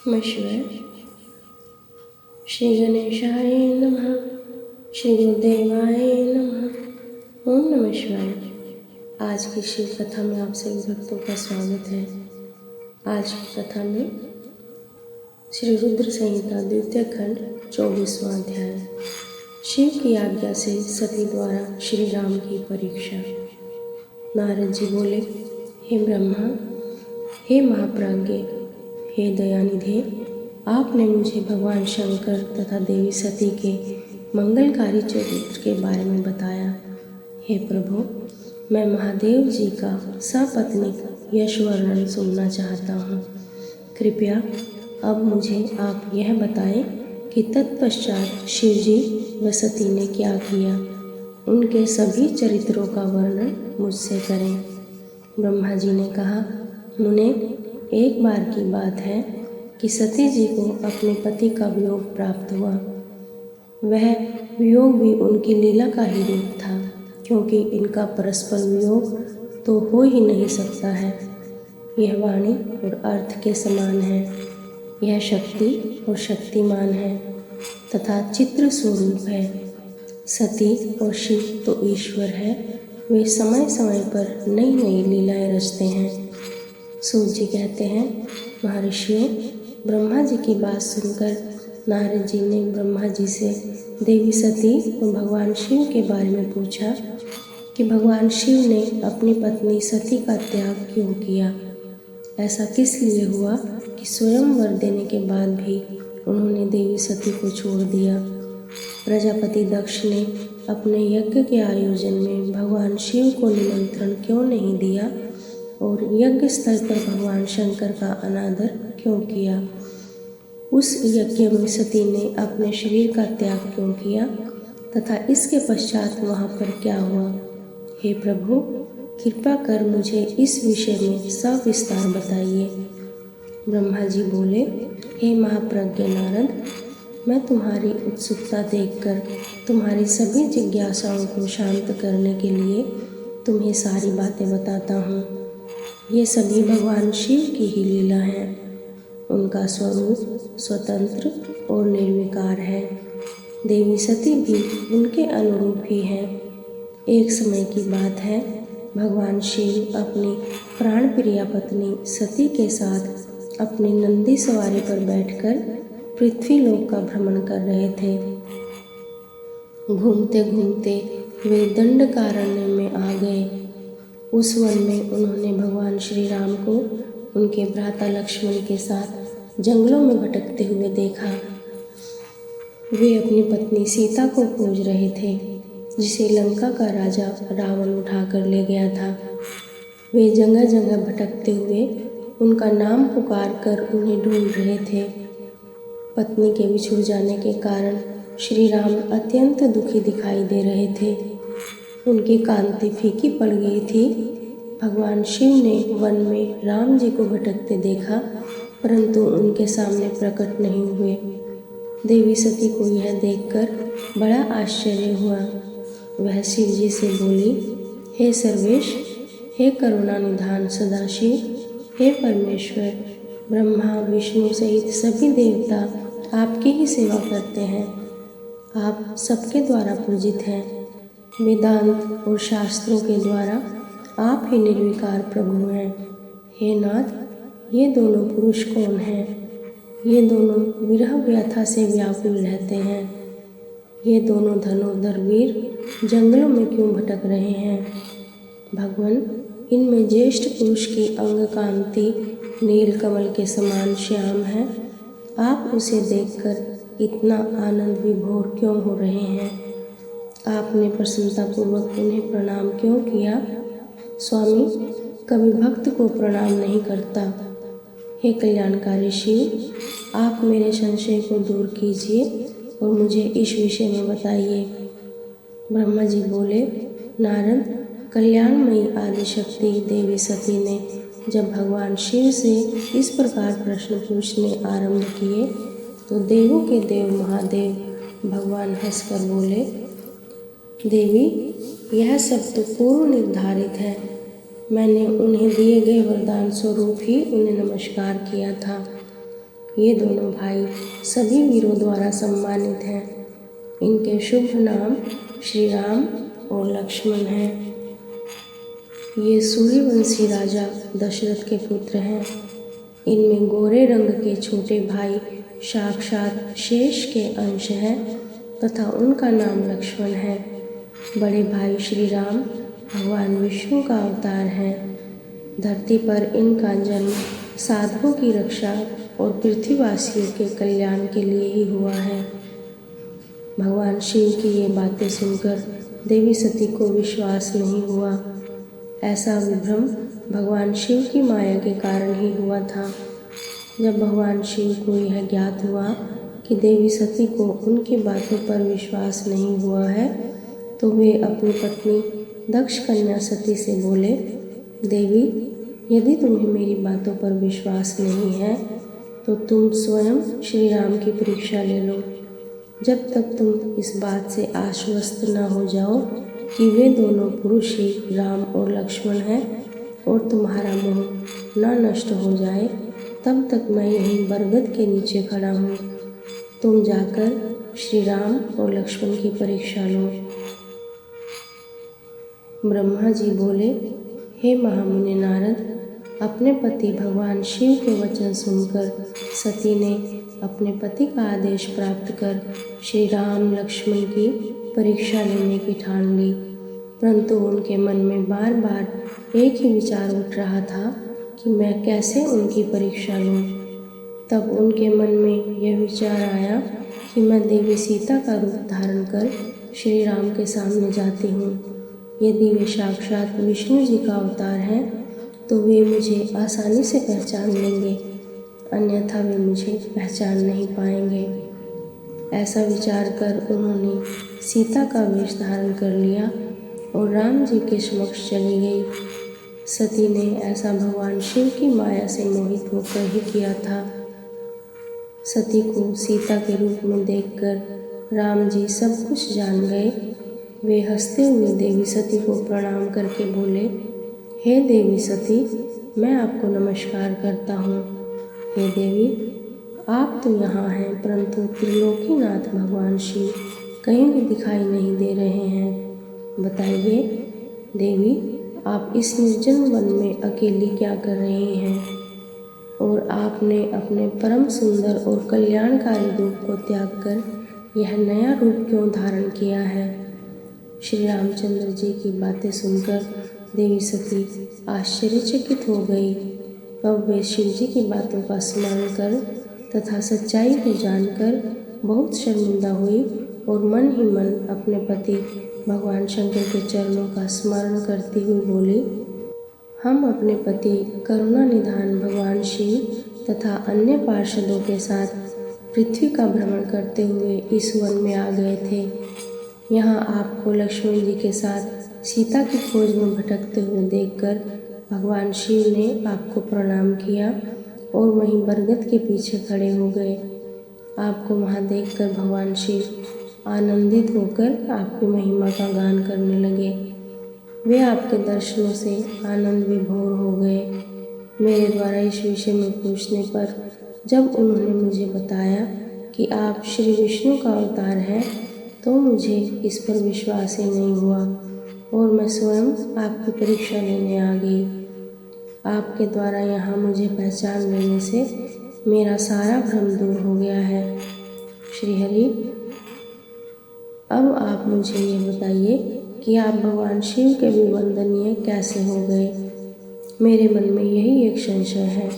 नमः। श्री गणेशाय नमः। श्री गुरुदेवाय नमः। ओम नमः शिवाय। आज की शिव कथा में आप सभी भक्तों का स्वागत है। आज की कथा में श्री रुद्र संहिता द्वितीय खंड 24वां अध्याय। शिव की आज्ञा से सती द्वारा श्री राम की परीक्षा। नारद जी बोले, हे ब्रह्मा, हे महाप्राज्ञ, हे दयानिधे, आपने मुझे भगवान शंकर तथा देवी सती के मंगलकारी चरित्र के बारे में बताया। हे प्रभु, मैं महादेव जी का सपत्नीक यश वर्णन सुनना चाहता हूँ। कृपया अब मुझे आप यह बताएं कि तत्पश्चात शिवजी व सती ने क्या किया। उनके सभी चरित्रों का वर्णन मुझसे करें। ब्रह्मा जी ने कहा, मुने, एक बार की बात है कि सती जी को अपने पति का वियोग प्राप्त हुआ। वह वियोग भी उनकी लीला का ही रूप था, क्योंकि इनका परस्पर वियोग तो हो ही नहीं सकता है। यह वाणी और अर्थ के समान है, यह शक्ति और शक्तिमान है तथा चित्र स्वरूप है। सती और शिव तो ईश्वर है, वे समय समय पर नई नई लीलाएं रचते हैं। सूत जी कहते हैं, महर्षियों, ब्रह्मा जी की बात सुनकर नारद जी ने ब्रह्मा जी से देवी सती और भगवान शिव के बारे में पूछा कि भगवान शिव ने अपनी पत्नी सती का त्याग क्यों किया। ऐसा किस लिए हुआ कि स्वयंवर देने के बाद भी उन्होंने देवी सती को छोड़ दिया। प्रजापति दक्ष ने अपने यज्ञ के आयोजन में भगवान शिव को निमंत्रण क्यों नहीं दिया और यज्ञ स्थल पर भगवान शंकर का अनादर क्यों किया। उस यज्ञ में सती ने अपने शरीर का त्याग क्यों किया तथा इसके पश्चात वहाँ पर क्या हुआ। हे प्रभु, कृपा कर मुझे इस विषय में सविस्तार बताइए। ब्रह्मा जी बोले, हे महाप्रज्ञ नारद, मैं तुम्हारी उत्सुकता देखकर तुम्हारी सभी जिज्ञासाओं को शांत करने के लिए तुम्हें सारी बातें बताता हूँ। ये सभी भगवान शिव की ही लीला है। उनका स्वरूप स्वतंत्र और निर्विकार है। देवी सती भी उनके अनुरूप ही है। एक समय की बात है, भगवान शिव अपनी प्राण प्रिया पत्नी सती के साथ अपनी नंदी सवारी पर बैठकर पृथ्वी लोक का भ्रमण कर रहे थे। घूमते घूमते वे दंडकारण्य में आ गए। उस वन में उन्होंने भगवान श्री राम को उनके भ्राता लक्ष्मण के साथ जंगलों में भटकते हुए देखा। वे अपनी पत्नी सीता को खोज रहे थे, जिसे लंका का राजा रावण उठाकर ले गया था। वे जगह जगह भटकते हुए उनका नाम पुकार कर उन्हें ढूंढ रहे थे। पत्नी के बिछुड़ जाने के कारण श्री राम अत्यंत दुखी दिखाई दे रहे थे। उनकी कांति फीकी पड़ गई थी। भगवान शिव ने वन में राम जी को भटकते देखा, परंतु उनके सामने प्रकट नहीं हुए। देवी सती को यह देखकर बड़ा आश्चर्य हुआ। वह शिव जी से बोली, हे सर्वेश, हे करुणानिधान सदाशिव, हे परमेश्वर, ब्रह्मा विष्णु सहित सभी देवता आपकी ही सेवा करते हैं। आप सबके द्वारा पूजित हैं। वेदांत और शास्त्रों के द्वारा आप ही निर्विकार प्रभु हैं। हे नाथ, ये दोनों पुरुष कौन हैं? ये दोनों विरह व्यथा से व्याकुल रहते हैं। ये दोनों धनुर्धर वीर जंगलों में क्यों भटक रहे हैं? भगवान, इनमें ज्येष्ठ पुरुष की अंग कांति नील कमल के समान श्याम है। आप उसे देखकर इतना आनंद विभोर क्यों हो रहे हैं? आपने प्रसन्नतापूर्वक उन्हें प्रणाम क्यों किया? स्वामी कभी भक्त को प्रणाम नहीं करता। हे कल्याणकारी शिव, आप मेरे संशय को दूर कीजिए और मुझे इस विषय में बताइए। ब्रह्मा जी बोले, नारद, कल्याणमयी आदिशक्ति देवी सती ने जब भगवान शिव से इस प्रकार प्रश्न पूछने आरंभ किए तो देवों के देव महादेव भगवान हंसकर बोले, देवी, यह सब तो पूर्व निर्धारित है। मैंने उन्हें दिए गए वरदान स्वरूप ही उन्हें नमस्कार किया था। ये दोनों भाई सभी वीरों द्वारा सम्मानित हैं। इनके शुभ नाम श्री राम और लक्ष्मण हैं। ये सूर्यवंशी राजा दशरथ के पुत्र हैं। इनमें गोरे रंग के छोटे भाई साक्षात शेष के अंश हैं तथा उनका नाम लक्ष्मण है। बड़े भाई श्री राम भगवान विष्णु का अवतार हैं। धरती पर इनका जन्म साधुओं की रक्षा और पृथ्वीवासियों के कल्याण के लिए ही हुआ है। भगवान शिव की ये बातें सुनकर देवी सती को विश्वास नहीं हुआ। ऐसा विभ्रम भगवान शिव की माया के कारण ही हुआ था। जब भगवान शिव को यह ज्ञात हुआ कि देवी सती को उनकी बातों पर विश्वास नहीं हुआ है, तो वे अपनी पत्नी दक्ष कन्या सती से बोले, देवी, यदि तुम्हें मेरी बातों पर विश्वास नहीं है तो तुम स्वयं श्री राम की परीक्षा ले लो। जब तक तुम इस बात से आश्वस्त न हो जाओ कि वे दोनों पुरुष ही राम और लक्ष्मण हैं और तुम्हारा मोह न नष्ट हो जाए, तब तक मैं यहीं बरगद के नीचे खड़ा हूँ। तुम जाकर श्री राम और लक्ष्मण की परीक्षा लो। ब्रह्मा जी बोले, हे महामुनि नारद, अपने पति भगवान शिव के वचन सुनकर सती ने अपने पति का आदेश प्राप्त कर श्री राम लक्ष्मण की परीक्षा लेने की ठान ली। परंतु उनके मन में बार बार एक ही विचार उठ रहा था कि मैं कैसे उनकी परीक्षा लूं। तब उनके मन में यह विचार आया कि मैं देवी सीता का रूप धारण कर श्री राम के सामने जाती हूँ। यदि वे साक्षात विष्णु जी का अवतार हैं तो वे मुझे आसानी से पहचान लेंगे, अन्यथा वे मुझे पहचान नहीं पाएंगे। ऐसा विचार कर उन्होंने सीता का वेश धारण कर लिया और राम जी के समक्ष चली गई। सती ने ऐसा भगवान शिव की माया से मोहित होकर ही किया था। सती को सीता के रूप में देखकर राम जी सब कुछ जान गए। वे हंसते हुए देवी सती को प्रणाम करके बोले, हे देवी सती, मैं आपको नमस्कार करता हूँ। हे देवी, आप तो यहाँ हैं, परंतु त्रिलोकीनाथ भगवान शिव कहीं भी दिखाई नहीं दे रहे हैं। बताइए देवी, आप इस निर्जन वन में अकेली क्या कर रही हैं? और आपने अपने परम सुंदर और कल्याणकारी रूप को त्याग कर यह नया रूप क्यों धारण किया है? श्री रामचंद्र जी की बातें सुनकर देवी सती आश्चर्यचकित हो गई। तब वे शिव जी की बातों का स्मरण कर तथा सच्चाई को जानकर बहुत शर्मिंदा हुई और मन ही मन अपने पति भगवान शंकर के चरणों का स्मरण करती हुई बोली, हम अपने पति करुणा निधान भगवान शिव तथा अन्य पार्षदों के साथ पृथ्वी का भ्रमण करते हुए इस वन में आ गए थे। यहाँ आपको लक्ष्मण जी के साथ सीता की खोज में भटकते हुए देखकर भगवान शिव ने आपको प्रणाम किया और वहीं बरगद के पीछे खड़े हो गए। आपको वहाँ देखकर भगवान शिव आनंदित होकर आपकी महिमा का गान करने लगे। वे आपके दर्शनों से आनंद विभोर हो गए। मेरे द्वारा इस विषय में पूछने पर जब उन्होंने मुझे बताया कि आप श्री विष्णु का अवतार हैं, तो मुझे इस पर विश्वास ही नहीं हुआ और मैं स्वयं आपकी परीक्षा लेने आ गई। आपके द्वारा यहाँ मुझे पहचान लेने से मेरा सारा भ्रम दूर हो गया है। श्री हरि, अब आप मुझे ये बताइए कि आप भगवान शिव के भी वंदनीय कैसे हो गए? मेरे मन में यही एक संशय है।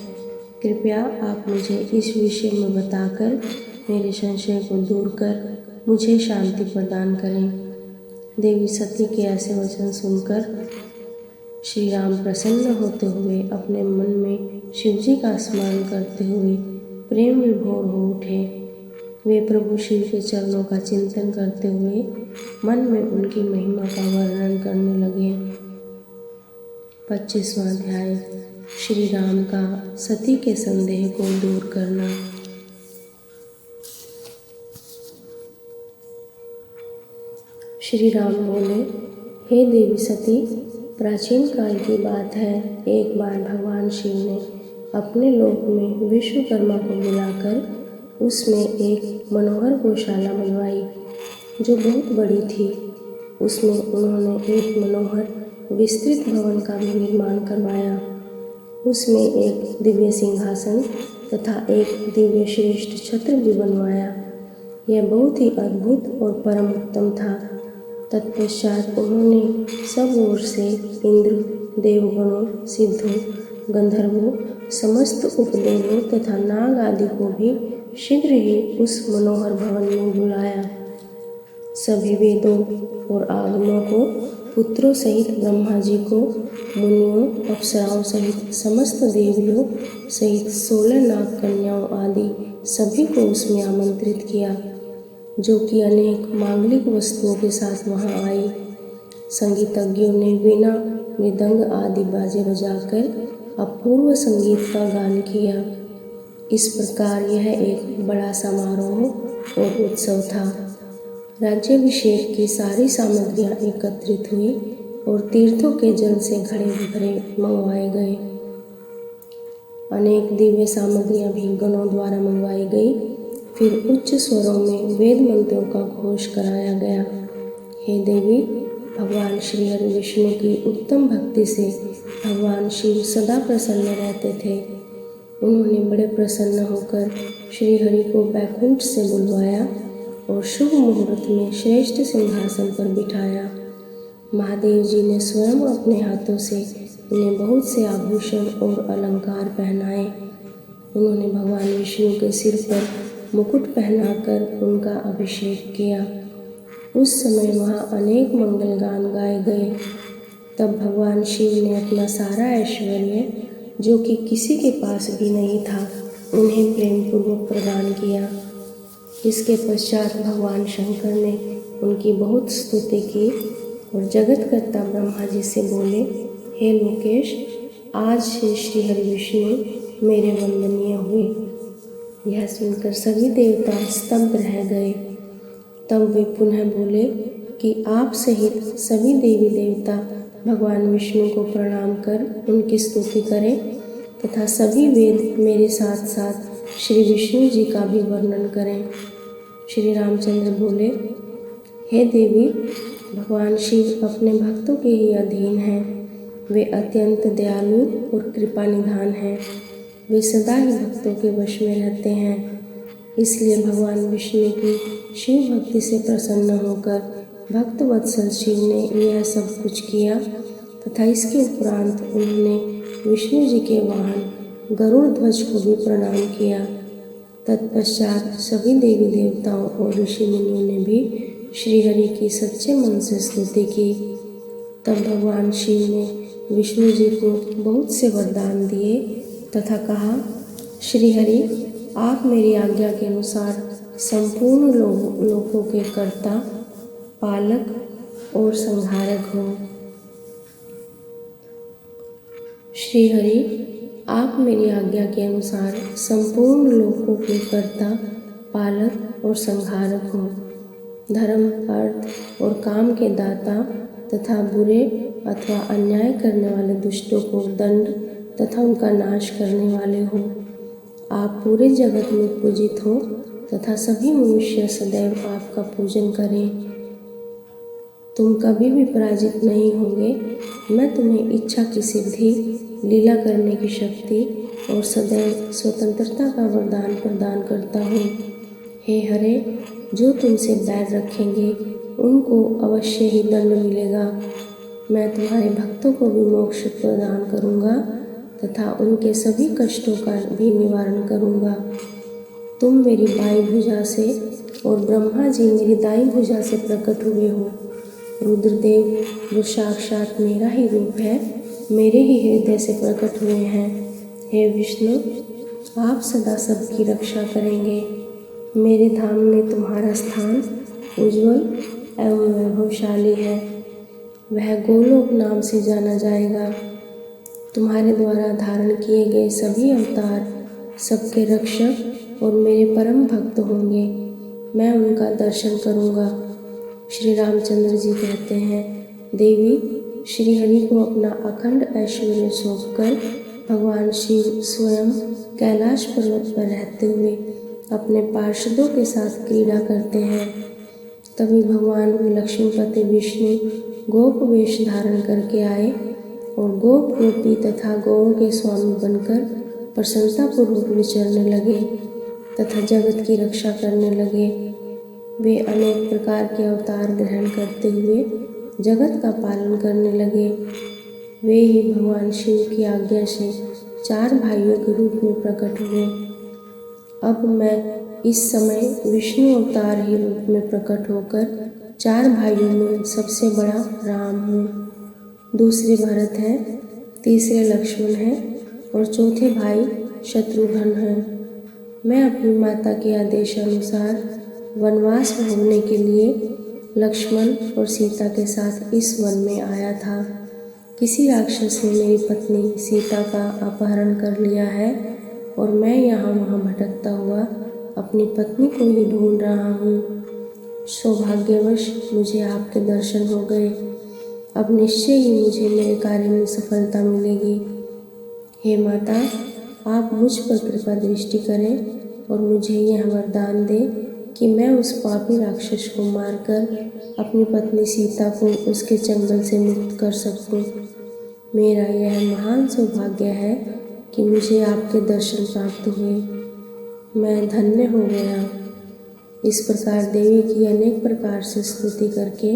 कृपया आप मुझे इस विषय में बताकर मेरे संशय को दूर कर मुझे शांति प्रदान करें। देवी सती के ऐसे वचन सुनकर श्री राम प्रसन्न होते हुए अपने मन में शिव जी का स्मरण करते हुए प्रेम विभोर हो उठे। वे प्रभु शिव के चरणों का चिंतन करते हुए मन में उनकी महिमा का वर्णन करने लगे। 25वां अध्याय, श्री राम का सती के संदेह को दूर करना। श्री राम बोले, हे देवी सती, प्राचीन काल की बात है, एक बार भगवान शिव ने अपने लोक में विश्वकर्मा को बुलाकर उसमें एक मनोहर गौशाला बनवाई जो बहुत बड़ी थी। उसमें उन्होंने एक मनोहर विस्तृत भवन का भी निर्माण करवाया। उसमें एक दिव्य सिंहासन तथा एक दिव्य श्रेष्ठ छत्र भी बनवाया। यह बहुत ही अद्भुत और परम उत्तम था। तत्पश्चात उन्होंने सब ओर से इंद्र, देवगणों, सिद्धों, गंधर्वों, समस्त उपदेवों तथा नाग आदि को भी शीघ्र ही उस मनोहर भवन में बुलाया। सभी वेदों और आगमों को, पुत्रों सहित ब्रह्मा जी को, मुनियों, अप्सराओं सहित समस्त देवियों सहित 16 नाग कन्याओं आदि सभी को उसमें आमंत्रित किया, जो कि अनेक मांगलिक वस्तुओं के साथ वहां आई। संगीतज्ञों ने वीणा, मृदंग आदि बाजे बजाकर अपूर्व संगीत का गान किया। इस प्रकार यह एक बड़ा समारोह और उत्सव था। राज्याभिषेक की सारी सामग्रियां एकत्रित हुई और तीर्थों के जल से घड़े भरे मंगवाए गए। अनेक दिव्य सामग्रियां भी गणों द्वारा मंगवाई गई। फिर उच्च स्वरों में वेद मंत्रों का घोष कराया गया। हे देवी, भगवान श्री हरि विष्णु की उत्तम भक्ति से भगवान शिव सदा प्रसन्न रहते थे। उन्होंने बड़े प्रसन्न होकर श्री हरि को वैकुंठ से बुलवाया और शुभ मुहूर्त में श्रेष्ठ सिंहासन पर बिठाया। महादेव जी ने स्वयं अपने हाथों से उन्हें बहुत से आभूषण और अलंकार पहनाए। उन्होंने भगवान विष्णु के सिर पर मुकुट पहनाकर उनका अभिषेक किया। उस समय वहाँ अनेक मंगल गान गाए गए। तब भगवान शिव ने अपना सारा ऐश्वर्य, जो कि किसी के पास भी नहीं था, उन्हें प्रेम पूर्वक प्रदान किया। इसके पश्चात भगवान शंकर ने उनकी बहुत स्तुति की और जगतकर्ता ब्रह्मा जी से बोले, हे लोकेश, आज से श्री हरि विष्णु मेरे वंदनीय हुए। यह सुनकर सभी देवता स्तब्ध रह गए। तब वे पुनः बोले कि आप सहित सभी देवी देवता भगवान विष्णु को प्रणाम कर उनकी स्तुति करें तथा सभी वेद मेरे साथ साथ श्री विष्णु जी का भी वर्णन करें। श्री रामचंद्र बोले, हे देवी, भगवान शिव अपने भक्तों के ही अधीन हैं। वे अत्यंत दयालु और कृपा निधान हैं। वे सदा ही भक्तों के वश में रहते हैं। इसलिए भगवान विष्णु की शिव भक्ति से प्रसन्न होकर भक्त वत्सल शिव ने यह सब कुछ किया तथा इसके उपरांत उन्होंने विष्णु जी के वाहन गरुड़ ध्वज को भी प्रणाम किया। तत्पश्चात सभी देवी देवताओं और ऋषि मुनियों ने भी श्रीहरि की सच्चे मन से स्तुति की। तब भगवान शिव ने विष्णु जी को बहुत से वरदान दिए तथा कहा, श्रीहरि, आप मेरी आज्ञा के अनुसार संपूर्ण लोकों के कर्ता, पालक और संहारक हो। श्रीहरि, आप मेरी आज्ञा के अनुसार संपूर्ण लोकों के कर्ता, पालक और संहारक हो। धर्म, अर्थ और काम के दाता तथा बुरे अथवा अन्याय करने वाले दुष्टों को दंड तथा उनका नाश करने वाले हो। आप पूरे जगत में पूजित हो तथा सभी मनुष्य सदैव आपका पूजन करें। तुम कभी भी पराजित नहीं होंगे। मैं तुम्हें इच्छा की सिद्धि, लीला करने की शक्ति और सदैव स्वतंत्रता का वरदान प्रदान करता हूँ। हे हरे, जो तुमसे बैर रखेंगे उनको अवश्य ही दंड मिलेगा। मैं तुम्हारे भक्तों को भी मोक्ष प्रदान करूँगा तथा उनके सभी कष्टों का भी निवारण करूँगा। तुम मेरी बाईं भुजा से और ब्रह्मा जी मेरी दाईं भुजा से प्रकट हुए हो। रुद्रदेव, जो साक्षात मेरा ही रूप है, मेरे ही हृदय से प्रकट हुए हैं। हे विष्णु, आप सदा सबकी रक्षा करेंगे। मेरे धाम में तुम्हारा स्थान उज्ज्वल एवं वैभवशाली है। वह गोलोक नाम से जाना जाएगा। तुम्हारे द्वारा धारण किए गए सभी अवतार सबके रक्षक और मेरे परम भक्त होंगे। मैं उनका दर्शन करूँगा। श्री रामचंद्र जी कहते हैं, देवी, श्रीहरि को अपना अखंड ऐश्वर्य सौंपकर भगवान शिव स्वयं कैलाश पर्वत पर रहते हुए अपने पार्षदों के साथ क्रीड़ा करते हैं। तभी भगवान लक्ष्मीपति विष्णु गोप वेश धारण करके आए और गोप गोपी तथा गौओं के स्वामी बनकर प्रसन्नतापूर्वक विचरने लगे तथा जगत की रक्षा करने लगे। वे अनेक प्रकार के अवतार ग्रहण करते हुए जगत का पालन करने लगे। वे ही भगवान शिव की आज्ञा से 4 भाइयों के रूप में प्रकट हुए। अब मैं इस समय विष्णु अवतार ही रूप में प्रकट होकर 4 भाइयों में सबसे बड़ा राम हूँ। दूसरे भरत हैं, तीसरे लक्ष्मण हैं और चौथे भाई शत्रुघ्न हैं। मैं अपनी माता के आदेशानुसार वनवास भोगने के लिए लक्ष्मण और सीता के साथ इस वन में आया था। किसी राक्षस ने मेरी पत्नी सीता का अपहरण कर लिया है और मैं यहाँ वहाँ भटकता हुआ अपनी पत्नी को ही ढूंढ रहा हूँ। सौभाग्यवश मुझे आपके दर्शन हो गए। अब निश्चय ही मुझे मेरे कार्य में सफलता मिलेगी। हे माता, आप मुझ पर कृपा दृष्टि करें और मुझे यह वरदान दें कि मैं उस पापी राक्षस को मारकर अपनी पत्नी सीता को उसके चंगल से मुक्त कर सकूं। मेरा यह महान सौभाग्य है कि मुझे आपके दर्शन प्राप्त हुए। मैं धन्य हो गया। इस प्रकार देवी की अनेक प्रकार से स्तुति करके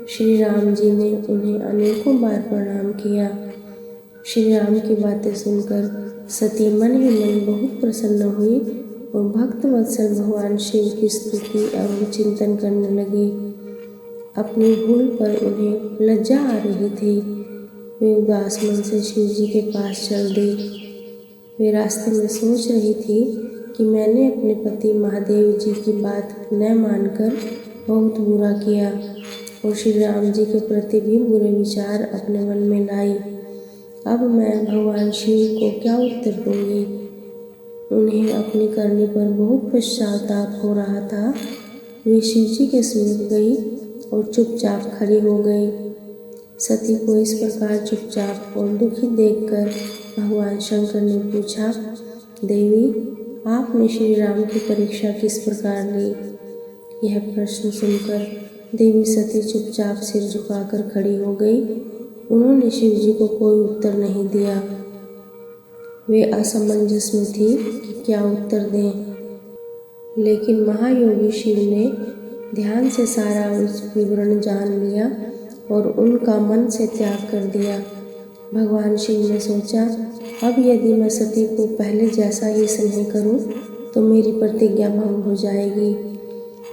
श्री राम जी ने उन्हें अनेकों बार प्रणाम किया। श्री राम की बातें सुनकर सती मन ही मन बहुत प्रसन्न हुई और भक्त वत्सल भगवान शिव की स्तुति एवं चिंतन करने लगी। अपनी भूल पर उन्हें लज्जा आ रही थी। वे उदास मन से शिव जी के पास चल दी। वे रास्ते में सोच रही थी कि मैंने अपने पति महादेव जी की बात न मानकर बहुत बुरा किया और श्री राम जी के प्रति भी बुरे विचार अपने मन में लाई। अब मैं भगवान शिव को क्या उत्तर दूंगी? उन्हें अपनी करनी पर बहुत पश्चाताप हो रहा था। वे शिव जी के समीप गई और चुपचाप खड़ी हो गई। सती को इस प्रकार चुपचाप और दुखी देखकर भगवान शंकर ने पूछा, देवी, आपने श्री राम की परीक्षा किस प्रकार ली? यह प्रश्न सुनकर देवी सती चुपचाप सिर झुकाकर खड़ी हो गई। उन्होंने शिव जी को कोई उत्तर नहीं दिया। वे असमंजस में थी कि क्या उत्तर दें। लेकिन महायोगी शिव ने ध्यान से सारा उस विवरण जान लिया और उनका मन से त्याग कर दिया। भगवान शिव ने सोचा, अब यदि मैं सती को पहले जैसा ही स्नेह करूं तो मेरी प्रतिज्ञा भंग हो जाएगी।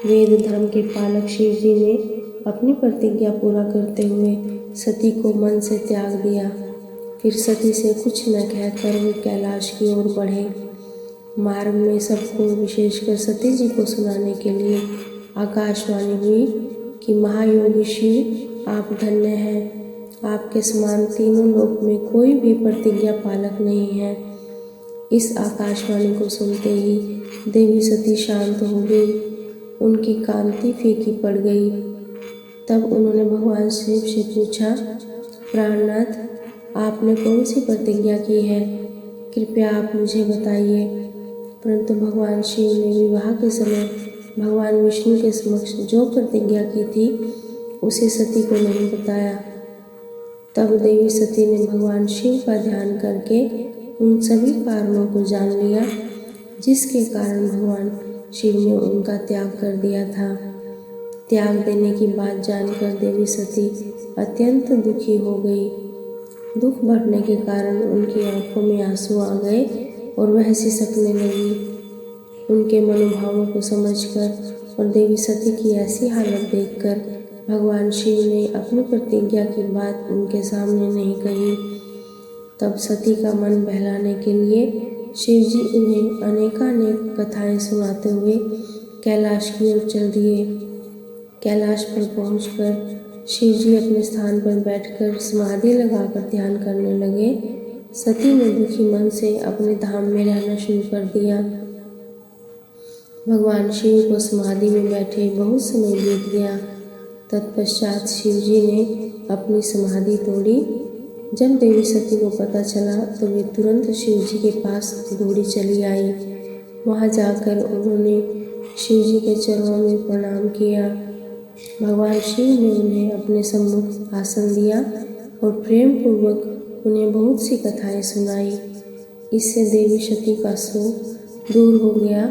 वेद धर्म के पालक शिव जी ने अपनी प्रतिज्ञा पूरा करते हुए सती को मन से त्याग दिया। फिर सती से कुछ न कहकर वे कैलाश की ओर बढ़े। मार्ग में सबको, विशेषकर सती जी को सुनाने के लिए आकाशवाणी हुई कि महायोगी शिव, आप धन्य हैं। आपके समान तीनों लोक में कोई भी प्रतिज्ञा पालक नहीं है। इस आकाशवाणी को सुनते ही देवी सती शांत हो गई। उनकी कांति फीकी पड़ गई। तब उन्होंने भगवान शिव से पूछा, प्राणनाथ, आपने कौन सी प्रतिज्ञा की है? कृपया आप मुझे बताइए। परंतु भगवान शिव ने विवाह के समय भगवान विष्णु के समक्ष जो प्रतिज्ञा की थी उसे सती को नहीं बताया। तब देवी सती ने भगवान शिव का ध्यान करके उन सभी कारणों को जान लिया जिसके कारण भगवान शिव ने उनका त्याग कर दिया था। त्याग देने की बात जानकर देवी सती अत्यंत दुखी हो गई। दुख बढ़ने के कारण उनकी आंखों में आंसू आ गए और वह सिसकने लगी। उनके मनोभावों को समझकर और देवी सती की ऐसी हालत देखकर भगवान शिव ने अपनी प्रतिज्ञा की बात उनके सामने नहीं कही। तब सती का मन बहलाने के लिए शिव जी उन्हें अनेकानेक कथाएं सुनाते हुए कैलाश की ओर चल दिए। कैलाश पर पहुंचकर शिव जी अपने स्थान पर बैठकर समाधि लगाकर ध्यान करने लगे। सती ने दुखी मन से अपने धाम में रहना शुरू कर दिया। भगवान शिव को समाधि में बैठे बहुत समय बीत गया। तत्पश्चात शिव जी ने अपनी समाधि तोड़ी जब देवी सती को पता चला तो वे तुरंत शिव जी के पास दौड़ी चली आई। वहाँ जाकर उन्होंने शिव जी के चरणों में प्रणाम किया। भगवान शिव ने उन्हें अपने सम्मुख आसन दिया और प्रेम पूर्वक उन्हें बहुत सी कथाएं सुनाई। इससे देवी सती का शोक दूर हो गया,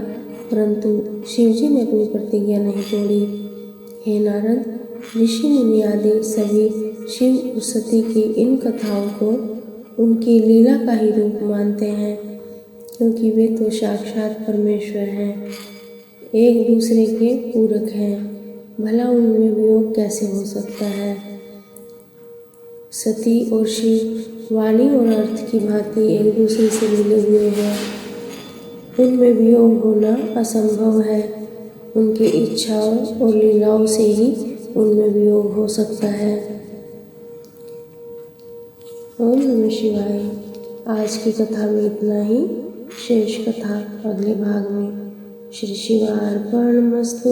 परंतु शिव जी ने अपनी प्रतिज्ञा नहीं तोड़ी। हे नारद, ऋषि मुनि आदि सभी शिव और सती की इन कथाओं को उनकी लीला का ही रूप मानते हैं, क्योंकि वे तो साक्षात परमेश्वर हैं, एक दूसरे के पूरक हैं। भला उनमें वियोग कैसे हो सकता है। सती और शिव वाणी और अर्थ की भांति एक दूसरे से मिले हुए हैं। उनमें वियोग होना असंभव है। उनकी इच्छाओं और लीलाओं से ही उनमें वियोग हो सकता है। ओम नमः शिवाय। आज की कथा में इतना ही। शेष कथा अगले भाग में। श्री शिवार्पणमस्तु।